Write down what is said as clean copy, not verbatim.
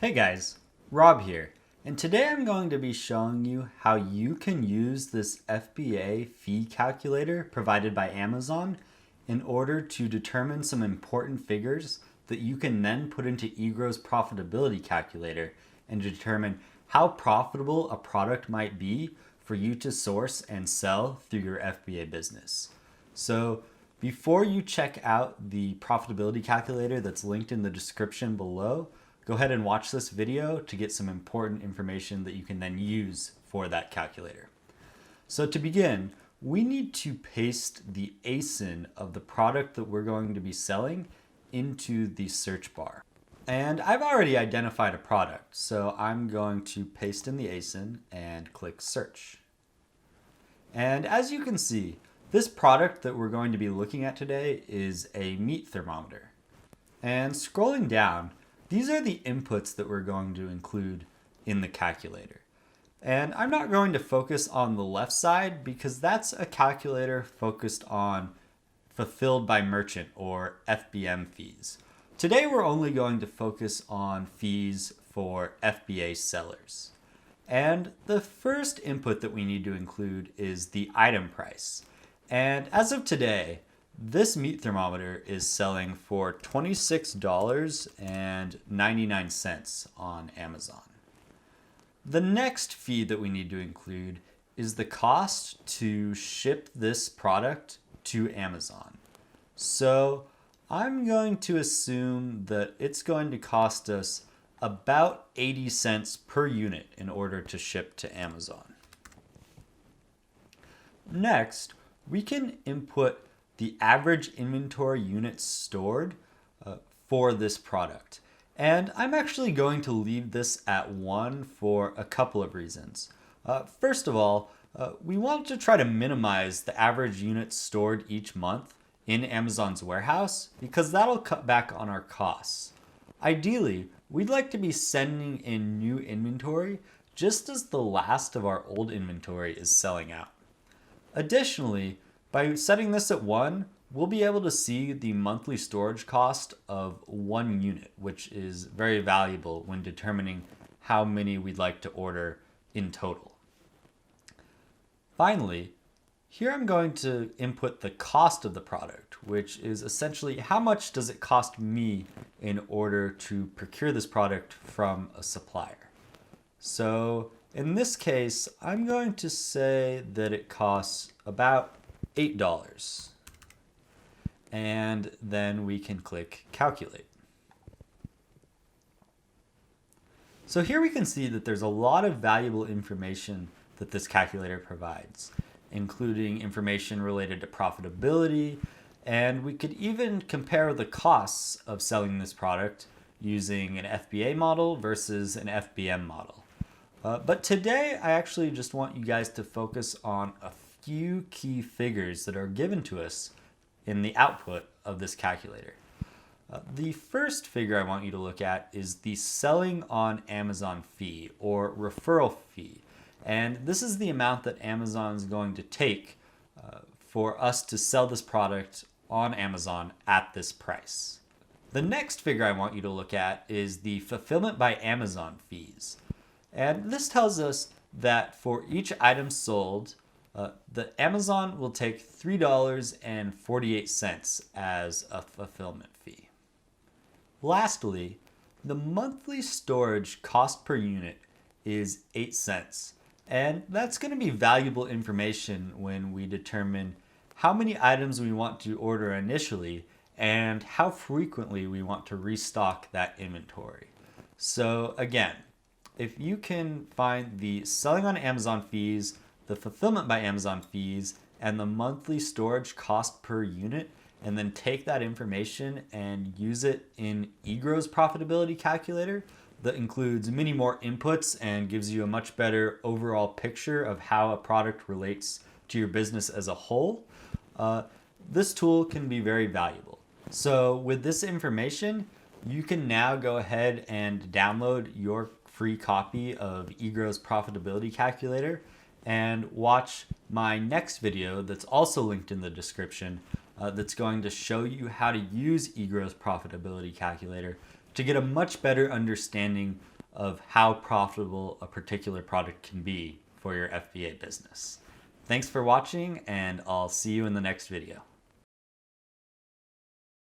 Hey guys, Rob here, and today I'm going to be showing you how you can use this FBA fee calculator provided by Amazon in order to determine some important figures that you can then put into Egrow's profitability calculator and determine how profitable a product might be for you to source and sell through your FBA business. So before you check out the profitability calculator that's linked in the description below, go ahead and watch this video to get some important information that you can then use for that calculator. So to begin, we need to paste the ASIN of the product that we're going to be selling into the search bar. And I've already identified a product, so I'm going to paste in the ASIN and click search. And as you can see, this product that we're going to be looking at today is a meat thermometer. And scrolling down, these are the inputs that we're going to include in the calculator. And I'm not going to focus on the left side because that's a calculator focused on fulfilled by merchant or FBM fees. Today we're only going to focus on fees for FBA sellers. And the first input that we need to include is the item price. And as of today, this meat thermometer is selling for $26.99 on Amazon. The next fee that we need to include is the cost to ship this product to Amazon. So I'm going to assume that it's going to cost us about 80 cents per unit in order to ship to Amazon. Next, we can input the average inventory units stored for this product. And I'm actually going to leave this at 1 for a couple of reasons. First of all, we want to try to minimize the average units stored each month in Amazon's warehouse because that'll cut back on our costs. Ideally, we'd like to be sending in new inventory just as the last of our old inventory is selling out. Additionally, by setting this at 1, we'll be able to see the monthly storage cost of 1 unit, which is very valuable when determining how many we'd like to order in total. Finally, here I'm going to input the cost of the product, which is essentially how much does it cost me in order to procure this product from a supplier. So in this case, I'm going to say that it costs about $8. And then we can click calculate. So here we can see that there's a lot of valuable information that this calculator provides, including information related to profitability, and we could even compare the costs of selling this product using an FBA model versus an FBM model. But today I actually just want you guys to focus on a few key figures that are given to us in the output of this calculator. The first figure I want you to look at is the selling on Amazon fee or referral fee. And this is the amount that Amazon is going to take for us to sell this product on Amazon at this price. The next figure I want you to look at is the fulfillment by Amazon fees. And this tells us that for each item sold, the Amazon will take $3.48 as a fulfillment fee. Lastly, the monthly storage cost per unit is 8 cents. And that's going to be valuable information when we determine how many items we want to order initially and how frequently we want to restock that inventory. So again, if you can find the selling on Amazon fees, the fulfillment by Amazon fees, and the monthly storage cost per unit, and then take that information and use it in Egrow's profitability calculator that includes many more inputs and gives you a much better overall picture of how a product relates to your business as a whole, this tool can be very valuable. So with this information, you can now go ahead and download your free copy of Egrow's profitability calculator and watch my next video that's also linked in the description that's going to show you how to use Egrow's profitability calculator to get a much better understanding of how profitable a particular product can be for your FBA business. Thanks for watching, and I'll see you in the next video.